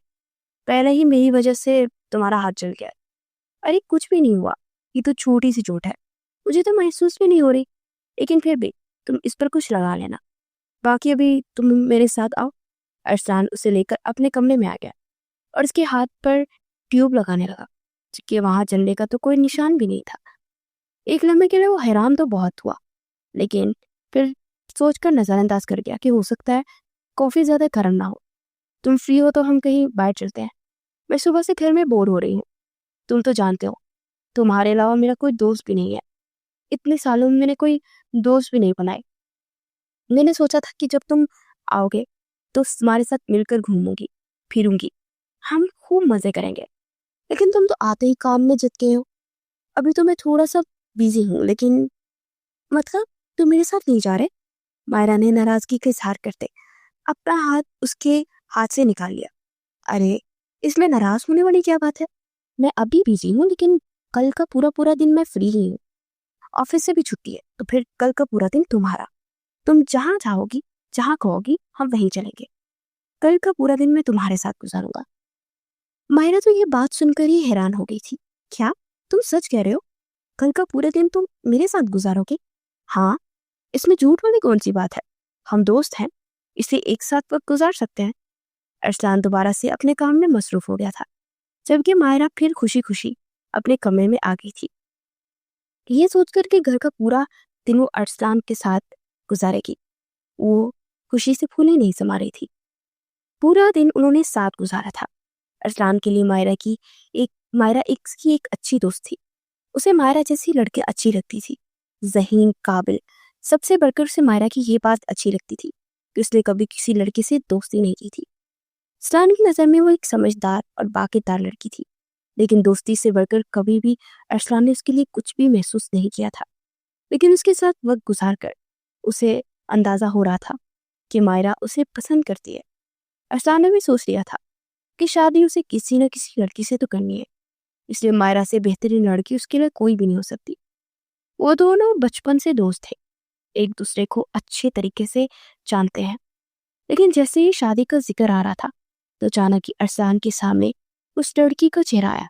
پہلے ہی میری وجہ سے تمہارا ہاتھ جل گیا. ارے کچھ بھی نہیں ہوا، یہ تو چھوٹی سی چوٹ ہے، مجھے تو محسوس بھی نہیں ہو رہی، لیکن پھر بھی تم اس پر کچھ لگا لینا. باقی ابھی تم میرے ساتھ آؤ. ارسلان اسے لے کر اپنے کمرے میں آ گیا اور اس کے ہاتھ پر ٹیوب لگانے لگا، جبکہ وہاں جلنے کا تو کوئی نشان بھی نہیں تھا. ایک لمحے کے لیے وہ حیران تو بہت ہوا، لیکن پھر سوچ کر نظر انداز کر گیا کہ ہو سکتا ہے کافی زیادہ گرم نہ ہو. تم فری ہو تو ہم کہیں باہر چلتے ہیں، میں صبح سے گھر میں بور ہو رہی ہوں. تم تو جانتے ہو تمہارے علاوہ میرا کوئی دوست بھی نہیں ہے، اتنے سالوں میں نے کوئی دوست بھی نہیں بنائے. میں نے سوچا تھا کہ جب تم آؤ گے تو تمہارے ساتھ مل کر گھوموں گی پھروں گی، ہم خوب مزے کریں گے. لیکن تم تو آتے ہی کام میں جت گئے ہو. ابھی تو میں تھوڑا سا بیزی ہوں، لیکن مطلب تم میرے ساتھ نہیں جا رہے؟ مائرہ نے ناراضگی کا اظہار کرتے اپنا ہاتھ اس کے ہاتھ سے نکال لیا. ارے اس میں ناراض ہونے والی کیا بات ہے؟ میں ابھی بیزی ہوں، لیکن کل کا پورا دن میں فری ہی ہوں. آفس سے بھی چھٹی ہے، تو پھر کل کا پورا دن تمہارا. تم جہاں چاہو گی، جہاں کہو گی ہم وہیں چلیں گے. کل کا پورا دن میں تمہارے ساتھ گزاروں گا. مائرہ تو یہ بات سن کر ہی حیران ہو گئی تھی. کیا تم سچ کہہ رہے ہو؟ کل کا پورا دن تم میرے ساتھ گزارو گے؟ ہاں، اس میں جھوٹ والی کون سی بات ہے؟ ہم دوست ہیں، اسے ایک ساتھ وقت گزار سکتے ہیں. ارسلان دوبارہ سے اپنے کام میں مصروف ہو گیا تھا، جبکہ مائرہ پھر خوشی خوشی اپنے کمرے میں آ گئی تھی. یہ سوچ کر کہ گھر کا پورا دن وہ ارسلان کے ساتھ گزارے گی، وہ خوشی سے پھولے نہیں سما رہی تھی. پورا دن انہوں نے ساتھ گزارا تھا. ارسلان کے لیے مائرہ ایک اچھی دوست تھی. اسے مائرہ جیسی لڑکی اچھی لگتی تھی، ذہین، قابل۔ سب سے بڑھ کر اسے مائرہ کی یہ بات اچھی لگتی تھی کہ اس نے کبھی کسی لڑکی سے دوستی نہیں کی تھی۔ ارسلان کی نظر میں وہ ایک سمجھدار اور باکردار لڑکی تھی، لیکن دوستی سے بڑھ کر کبھی بھی ارسلان نے اس کے لیے کچھ بھی محسوس نہیں کیا تھا۔ لیکن اس کے ساتھ وقت گزار کر اسے اندازہ ہو رہا تھا کہ مائرہ اسے پسند کرتی ہے۔ ارسلان نے بھی سوچ لیا تھا کہ شادی اسے کسی نہ کسی لڑکی سے تو کرنی ہے، اس لیے مائرہ سے بہترین لڑکی اس کے لیے کوئی بھی نہیں ہو سکتی۔ وہ دونوں بچپن سے دوست تھے، ایک دوسرے کو اچھے طریقے سے جانتے ہیں۔ لیکن جیسے ہی شادی کا ذکر آ رہا تھا تو اچانک ہی ارسلان کے سامنے اس لڑکی کا چہرہ آیا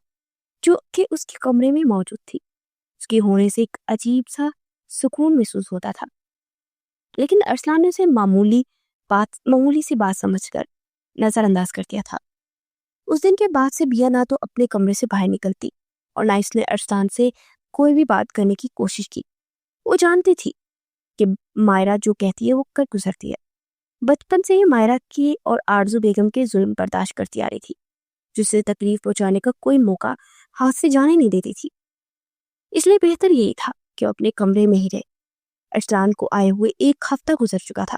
جو کہ اس کے کمرے میں موجود تھی۔ اس کے ہونے سے ایک عجیب سا سکون محسوس ہوتا تھا، لیکن ارسلان نے اسے معمولی سی بات سمجھ کر نظر انداز کر دیا تھا۔ اس دن کے بعد سے بیا نہ تو اپنے کمرے سے باہر نکلتی اور نہ اس نے ارسلان سے کوئی بھی بات کرنے کی کوشش کی۔ وہ جانتی تھی کہ مائرہ جو کہتی ہے وہ کر گزرتی ہے۔ بچپن سے ہی مائرہ کی اور آرزو بیگم کے ظلم برداشت کرتی آ رہی تھی، جس سے تکلیف پہنچانے کا کوئی موقع ہاتھ سے جانے نہیں دیتی تھی۔ اس لیے بہتر یہی تھا کہ وہ اپنے کمرے میں ہی رہے۔ ارسلان کو آئے ہوئے ایک ہفتہ گزر چکا تھا،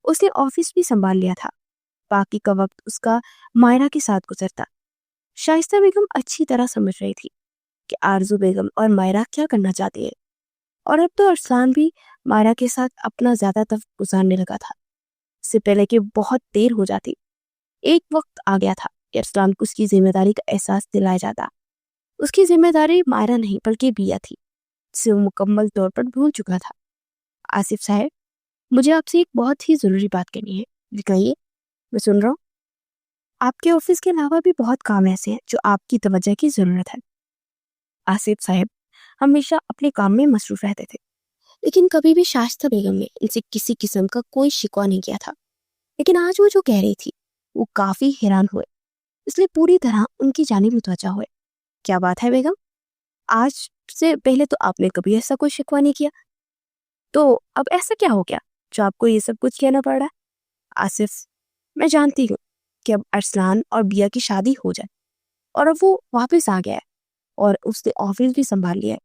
اس نے آفس بھی سنبھال لیا تھا، باقی کا وقت اس کا مائرہ کے ساتھ گزرتا۔ شائستہ بیگم اچھی طرح سمجھ رہی تھی کہ آرزو بیگم اور مائرہ کیا کرنا چاہتی ہے، اور اب تو ارسلان بھی مائرہ کے ساتھ اپنا زیادہ وقت گزارنے لگا تھا، اس سے پہلے کہ بہت دیر ہو جاتی۔ ایک وقت آ گیا تھا کہ ارسلان کو اس کی ذمہ داری کا احساس دلایا جاتا۔ اس کی ذمہ داری مائرہ نہیں بلکہ بیا تھی، جسے وہ مکمل طور پر بھول چکا تھا۔ آصف صاحب، مجھے آپ سے ایک بہت ہی ضروری بات کرنی ہے۔ جی کہیے، میں سن رہا ہوں۔ آپ کے آفس کے علاوہ بھی بہت کام ایسے ہیں جو آپ کی توجہ کی ضرورت ہے۔ آصف صاحب ہمیشہ اپنے کام میں مصروف رہتے تھے، لیکن کبھی بھی شائستہ بیگم نے ان سے کسی قسم کا کوئی شکوہ نہیں کیا تھا۔ لیکن آج وہ جو کہہ رہی تھی وہ کافی حیران ہوئے، اس لیے پوری طرح ان کی جانب متوجہ ہوئے۔ کیا بات ہے بیگم؟ آج سے پہلے تو آپ نے کبھی ایسا کوئی شکوہ نہیں کیا، تو اب ایسا کیا ہو گیا جو آپ کو یہ سب کچھ کہنا پڑ رہا ہے؟ آصف، میں جانتی ہوں کہ اب ارسلان اور بیا کی شادی ہو جائے اور اب وہ واپس آ گیا ہے اور اس نے آفس بھی سنبھال لیا ہے،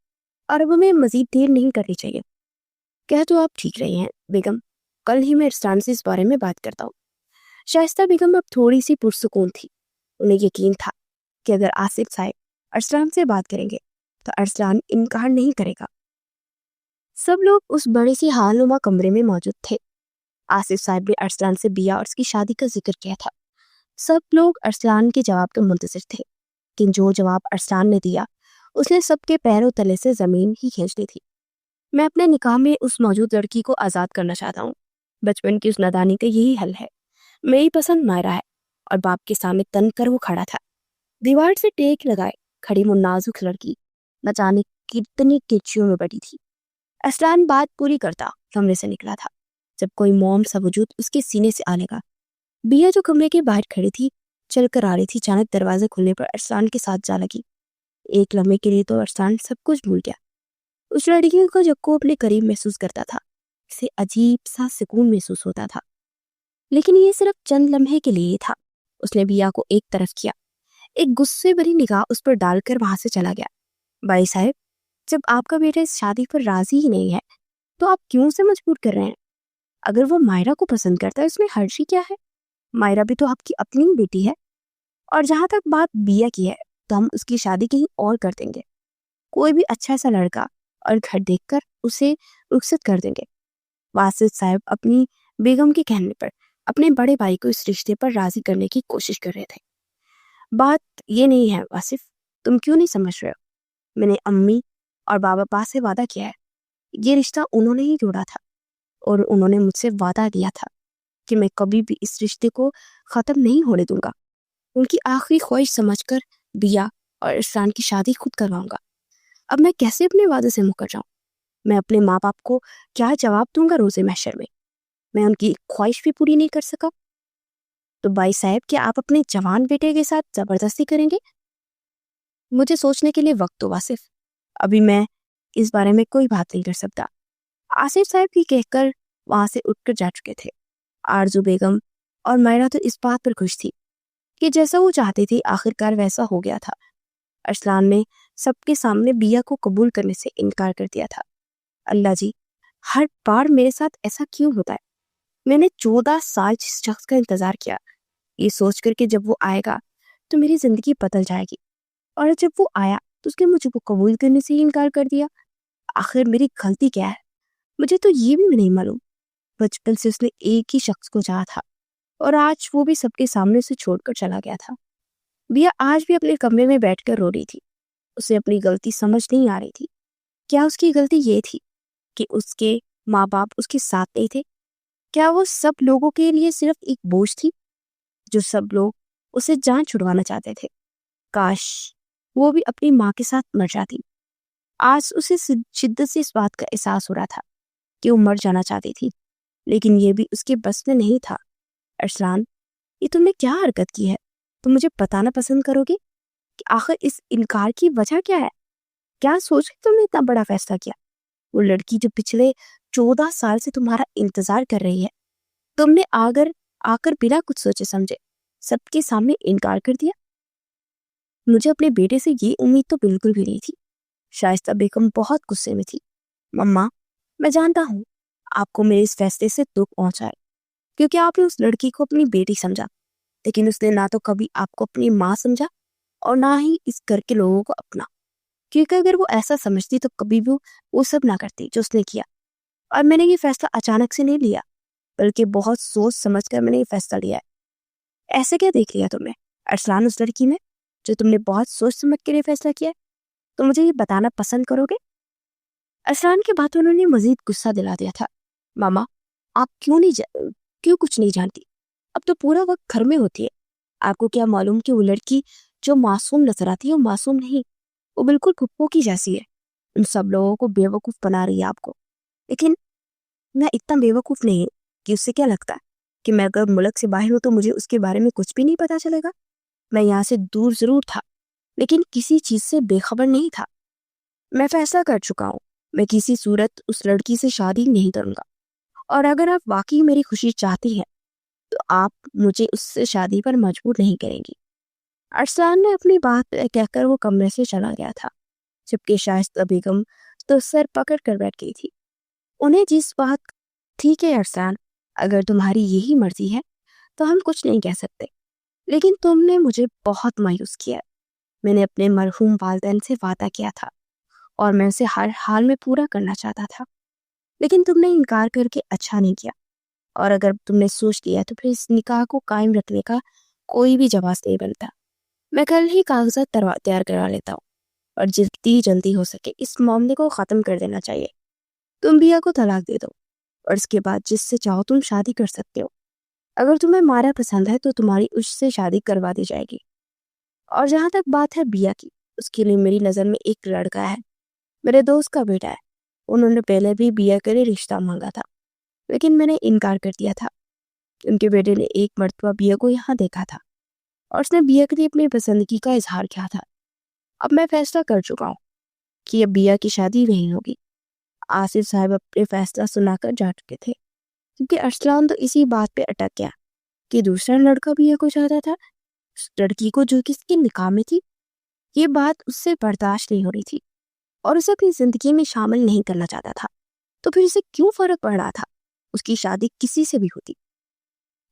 اور اب ہمیں مزید دیر نہیں کرنی چاہیے۔ کہہ تو آپ ٹھیک رہی ہیں بیگم، کل ہی میں ارسلان سے اس بارے میں بات کرتا ہوں۔ شائستہ بیگم اب تھوڑی سی پرسکون تھی۔ انہیں یقین تھا کہ اگر آصف صاحب ارسلان سے بات کریں گے تو ارسلان انکار نہیں کرے گا۔ سب لوگ اس بڑے سی حال نما کمرے میں موجود تھے۔ آصف صاحب نے ارسلان سے بیا اور اس کی شادی کا ذکر کیا تھا۔ سب لوگ ارسلان کے جواب کے منتظر تھے، لیکن جو جواب ارسلان نے دیا اس نے سب کے پیروں تلے سے زمین ہی کھینچ لی تھی۔ میں اپنے نکاح میں اس موجود لڑکی کو آزاد کرنا چاہتا ہوں۔ بچپن کی اس نادانی کا یہی حل ہے۔ میری پسند مائرہ ہے۔ اور باپ کے سامنے تن کر وہ کھڑا تھا، دیوار سے ٹیک لگائے کھڑی وہ نازک لڑکی نہ جانے کتنی کچیوں میں بڑی تھی۔ ارسلان بات پوری کرتا کمرے سے نکلا تھا جب کوئی موم سا وجود اس کے سینے سے آنے لگا۔ بیا جو کمرے کے باہر کھڑی تھی چل کر آ رہی تھی، اچانک دروازے کھلنے پر ارسلان کے ساتھ جا لگی۔ ایک لمحے کے لیے تو ارسلان سب کچھ بھول گیا۔ اس لڑکی کو جب کو اپنے قریب محسوس کرتا تھا اسے عجیب سا سکون محسوس ہوتا تھا، لیکن یہ صرف چند لمحے کے لیے تھا۔ اس نے بیا کو ایک طرف کیا، ایک غصے بھری نگاہ اس پر ڈال کر وہاں سے چلا گیا۔ بھائی صاحب، جب آپ کا بیٹا اس شادی پر راضی ہی نہیں ہے تو آپ کیوں سے مجبور کر رہے ہیں؟ اگر وہ مائرہ کو پسند کرتا ہے اس میں حرج ہی کیا ہے؟ مائرہ بھی تو آپ کی اپنی بیٹی ہے، اور جہاں تک بات بیا کی ہے تو ہم اس کی شادی کہیں اور کر دیں گے، کوئی بھی اچھا سا لڑکا اور گھر دیکھ کر اسے رخصت کر دیں گے۔ واسف صاحب اپنی بیگم کے کہنے پر اپنے بڑے بھائی کو اس رشتے پر راضی کرنے کی کوشش کر رہے تھے۔ بات یہ نہیں ہے واسف، تم کیوں نہیں سمجھ رہے ہو؟ میں نے امی اور بابا پاس سے وعدہ کیا ہے، یہ رشتہ انہوں نے ہی جوڑا تھا، اور انہوں نے مجھ سے وعدہ دیا تھا کہ میں کبھی بھی اس رشتے کو ختم نہیں ہونے دوں گا۔ ان کی آخری خواہش سمجھ کر بیا اور ارسلان کی شادی خود کرواؤں گا۔ اب میں کیسے اپنے وعدے سے مکر جاؤں؟ میں اپنے ماں باپ کو کیا جواب دوں گا روز محشر میں؟ میں ان کی خواہش بھی پوری نہیں کر سکا تو بھائی صاحب کیا آپ اپنے جوان بیٹے کے ساتھ زبردستی کریں گے؟ مجھے سوچنے کے لیے وقت دو واسف، ابھی میں اس بارے میں کوئی بات نہیں کر سکتا۔ آصف صاحب کی کہہ کر وہاں سے اٹھ کر جا چکے تھے۔ آرزو بیگم اور مائرہ تو اس بات پر خوش تھی کہ جیسا وہ چاہتی تھی آخرکار ویسا ہو گیا تھا۔ ارسلان نے سب کے سامنے بیا کو قبول کرنے سے انکار کر دیا تھا۔ اللہ جی، ہر بار میرے ساتھ ایسا کیوں ہوتا ہے؟ میں نے 14 سال جس شخص کا انتظار کیا، یہ سوچ کر کہ جب وہ آئے گا تو میری زندگی بدل جائے گی، اور جب وہ آیا تو اس نے مجھے کو قبول کرنے سے ہی انکار کر دیا۔ آخر میری غلطی کیا ہے؟ مجھے تو یہ بھی نہیں معلوم۔ بچپن سے اس نے ایک ہی شخص کو چاہا تھا، اور آج وہ بھی سب کے سامنے سے چھوڑ کر چلا گیا تھا۔ بیا آج بھی اپنے کمرے میں بیٹھ کر رو رہی تھی۔ اسے اپنی غلطی سمجھ نہیں آ رہی تھی۔ کیا اس کی غلطی یہ تھی کہ اس کے ماں باپ اس کے ساتھ نہیں تھے؟ کیا وہ سب لوگوں کے لیے صرف ایک بوجھ تھی؟ جو سب لوگ اسے جان چھڑوانا چاہتے تھے۔ کاش وہ بھی اپنی ماں کے ساتھ مر جاتی۔ آج اسے شدت سے اس بات کا احساس ہو رہا تھا کہ وہ مر جانا چاہتی تھی، لیکن یہ بھی اس کے بس میں نہیں تھا۔ ارسلان، یہ تم نے کیا حرکت کی ہے؟ تم مجھے بتانا پسند کرو گے کہ آخر اس انکار کی وجہ کیا ہے؟ کیا سوچ کے تم نے اتنا بڑا فیصلہ کیا؟ وہ لڑکی جو پچھلے 14 سال سے تمہارا انتظار کر رہی ہے، تم نے آ کر بنا کچھ سوچے سمجھے سب کے سامنے انکار کر دیا۔ مجھے اپنے بیٹے سے یہ امید تو بالکل بھی نہیں تھی۔ شائستہ بیگم بہت غصے میں تھی۔ مما، میں جانتا ہوں آپ کو میرے اس فیصلے سے دکھ پہنچا ہے، کیونکہ آپ نے اس لڑکی کو اپنی بیٹی سمجھا، لیکن اس نے نہ تو کبھی آپ کو اپنی ماں سمجھا اور نہ ہی اس گھر کے لوگوں کو اپنا، کیونکہ اگر وہ ایسا سمجھتی تو کبھی بھی وہ سب نہ کرتی جو اس نے کیا۔ اور میں نے یہ فیصلہ اچانک سے نہیں لیا، بلکہ بہت سوچ سمجھ کر میں نے یہ فیصلہ لیا ہے۔ ایسے کیا دیکھ لیا تم نے ارسلان اس لڑکی میں جو تم نے بہت سوچ سمجھ کے یہ فیصلہ کیا ہے؟ تو مجھے یہ بتانا پسند کرو گے؟ ارسلان کے باتوں نے مزید غصہ دلا دیا تھا۔ ماما، آپ کیوں کچھ نہیں جانتی؟ اب تو پورا وقت گھر میں ہوتی ہے۔ آپ کو کیا معلوم کہ وہ لڑکی جو معصوم نظر آتی ہے وہ معصوم نہیں، وہ بالکل پھپھو کی جیسی ہے۔ ان سب لوگوں کو بیوقوف بنا رہی ہے آپ کو، لیکن میں اتنا بیوقوف نہیں کہ اس سے کیا لگتا ہے کہ میں اگر ملک سے باہر ہوں تو مجھے اس کے بارے میں کچھ بھی نہیں پتا چلے گا۔ میں یہاں سے دور ضرور تھا، لیکن کسی چیز سے بے خبر نہیں تھا۔ میں فیصلہ کر چکا ہوں، میں کسی صورت اس لڑکی سے شادی نہیں کروں گا، اور اگر آپ واقعی میری خوشی چاہتی ہیں تو آپ مجھے اس سے شادی پر مجبور نہیں کریں گی۔ ارسلان نے اپنی بات کہہ کر وہ کمرے سے چلا گیا تھا، جبکہ شائستہ بیگم تو سر پکڑ کر بیٹھ گئی تھی۔ انہیں جس بات ٹھیک ہے ارسلان، اگر تمہاری یہی مرضی ہے تو ہم کچھ نہیں کہہ سکتے، لیکن تم نے مجھے بہت مایوس کیا ہے۔ میں نے اپنے مرحوم والدین سے وعدہ کیا تھا اور میں اسے ہر حال میں پورا کرنا چاہتا تھا، لیکن تم نے انکار کر کے اچھا نہیں کیا، اور اگر تم نے سوچ لیا تو پھر اس نکاح کو قائم رکھنے کا کوئی بھی جواز نہیں بنتا۔ میں کل ہی کاغذات تیار کرا لیتا ہوں، اور جتنی جلدی ہو سکے اس معاملے کو ختم کر دینا چاہیے۔ تم بیا کو طلاق دے دو، اور اس کے بعد جس سے چاہو تم شادی کر سکتے ہو۔ اگر تمہیں مارا پسند ہے تو تمہاری اس سے شادی کروا دی جائے گی۔ اور جہاں تک بات ہے بیا کی، اس کے لیے میری نظر میں ایک لڑکا ہے، میرے دوست کا بیٹا ہے۔ انہوں نے پہلے بھی بیا کے لیے رشتہ مانگا تھا، لیکن میں نے انکار کر دیا تھا۔ ان کے بیٹے نے ایک مرتبہ بیا کو یہاں دیکھا تھا، اور اس نے بیا کے لیے اپنی پسندگی کا اظہار کیا تھا۔ اب میں فیصلہ کر چکا ہوں کہ اب بیا کی شادی نہیں ہوگی۔ آصف صاحب اپنے فیصلہ سنا کر جا چکے تھے، کیونکہ ارسلان تو اسی بات پہ اٹک گیا کہ دوسرا لڑکا بیا کو چاہتا تھا، اس لڑکی کو جو کس کے نکاح میں تھی۔ یہ بات اس سے برداشت نہیں ہو رہی تھی، اور اسے اپنی زندگی میں شامل نہیں کرنا چاہتا تھا۔ تو پھر اسے کیوں فرق پڑ رہا تھا اس کی شادی کسی سے بھی ہوتی؟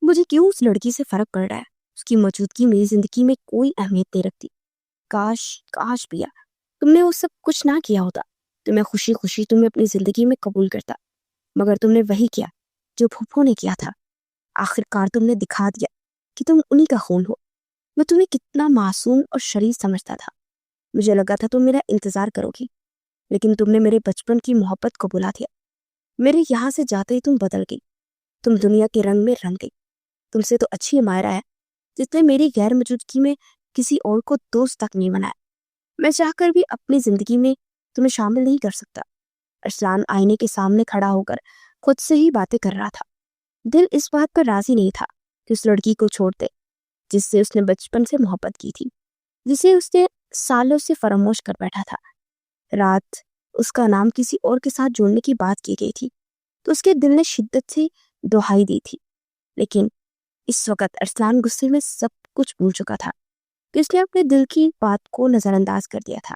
مجھے کیوں اس لڑکی سے فرق پڑ رہا ہے؟ اس کی موجودگی میری زندگی میں کوئی اہمیت نہیں رکھتی۔ کاش بیا تم نے وہ سب کچھ نہ کیا ہوتا تو میں خوشی خوشی تمہیں اپنی زندگی میں قبول کرتا، مگر تم نے وہی کیا جو پھپھو نے کیا تھا۔ آخر کار تم نے دکھا دیا کہ تم انہی کا خون ہو۔ میں تمہیں کتنا معصوم اور شریف سمجھتا تھا، مجھے لگا تھا تم میرا انتظار کرو گی، لیکن تم نے میرے بچپن کی محبت کو بلا دیا۔ میرے یہاں سے جاتے ہی تم بدل گئی، تم دنیا کے رنگ میں رنگ گئی۔ تم سے تو اچھی مائرہ ہے جس نے میری غیر موجودگی میں کسی اور کو دوست تک نہیں بنایا۔ میں چاہ کر بھی اپنی زندگی میں تمہیں شامل نہیں کر سکتا۔ ارسلان آئینے کے سامنے کھڑا ہو کر خود سے ہی باتیں کر رہا تھا۔ دل اس بات پر راضی نہیں تھا کہ اس لڑکی کو چھوڑ دے جس سے اس نے بچپن سے محبت کی تھی، جسے اس نے سالوں سے فراموش کر بیٹھا تھا۔ رات اس کا نام کسی اور کے ساتھ جوڑنے کی بات کی گئی تھی تو اس کے دل نے شدت سے دہائی دی تھی، لیکن اس وقت ارسلان غصے میں سب کچھ بھول چکا تھا کہ اس نے اپنے دل کی بات کو نظر انداز کر دیا تھا۔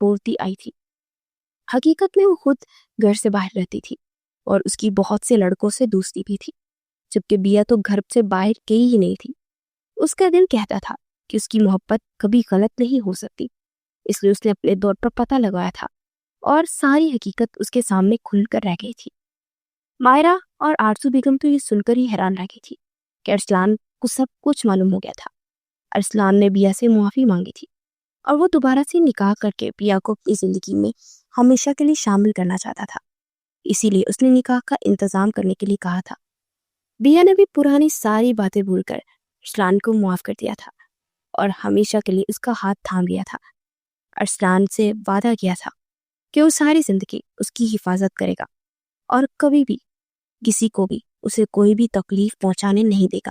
بولتی آئی تھی۔ حقیقت میں وہ خود گھر سے باہر رہتی تھی اور اس کی بہت سے لڑکوں سے دوستی بھی تھی، جبکہ بیا تو گھر سے باہر گئی ہی نہیں تھی۔ اس کا دل کہتا تھا کہ اس کی محبت کبھی غلط نہیں ہو سکتی، اس لیے اس نے اپنے دور پر پتہ لگایا تھا اور ساری حقیقت اس کے سامنے کھل کر رہ گئی تھی۔ مائرہ اور آرزو بیگم تو یہ سن کر ہی حیران رہ گئی تھی کہ ارسلان کو سب کچھ معلوم ہو گیا تھا۔ ارسلان نے بیا سے معافی مانگی تھی اور وہ دوبارہ سے نکاح کر کے بیا کو اپنی زندگی میں ہمیشہ کے لیے شامل کرنا چاہتا تھا، اسی لیے اس نے نکاح کا انتظام کرنے کے لیے کہا تھا۔ بیا نے بھی پرانی ساری باتیں بھول کر ارسلان کو معاف کر دیا تھا اور ہمیشہ کے لیے اس کا ہاتھ تھام لیا تھا۔ ارسلان سے وعدہ کیا تھا کہ وہ ساری زندگی اس کی حفاظت کرے گا اور کبھی بھی کسی کو بھی اسے کوئی بھی تکلیف پہنچانے نہیں دے گا۔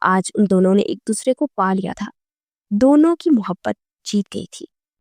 آج ان دونوں نے ایک دوسرے کو پا لیا تھا، دونوں کی محبت جیت گئی تھی۔